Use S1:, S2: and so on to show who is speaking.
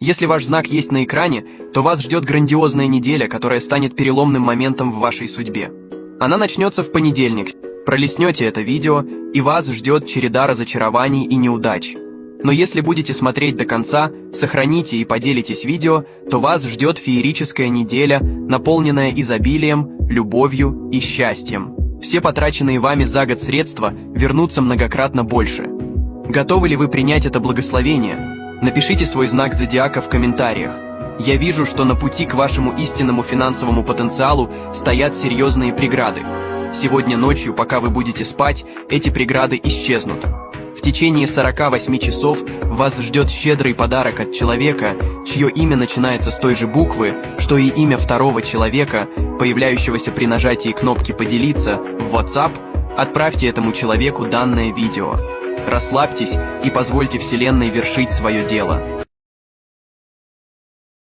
S1: Если ваш знак есть на экране, то вас ждет грандиозная неделя, которая станет переломным моментом в вашей судьбе. Она начнется в понедельник. Пролистнете это видео, и вас ждет череда разочарований и неудач. Но если будете смотреть до конца, сохраните и поделитесь видео, то вас ждет феерическая неделя, наполненная изобилием, любовью и счастьем. Все потраченные вами за год средства вернутся многократно больше. Готовы ли вы принять это благословение? Напишите свой знак зодиака в комментариях. Я вижу, что на пути к вашему истинному финансовому потенциалу стоят серьезные преграды. Сегодня ночью, пока вы будете спать, эти преграды исчезнут. В течение 48 часов вас ждет щедрый подарок от человека, чье имя начинается с той же буквы, что и имя второго человека, появляющегося при нажатии кнопки «Поделиться» в WhatsApp. Отправьте этому человеку данное видео. Расслабьтесь и позвольте Вселенной вершить свое дело.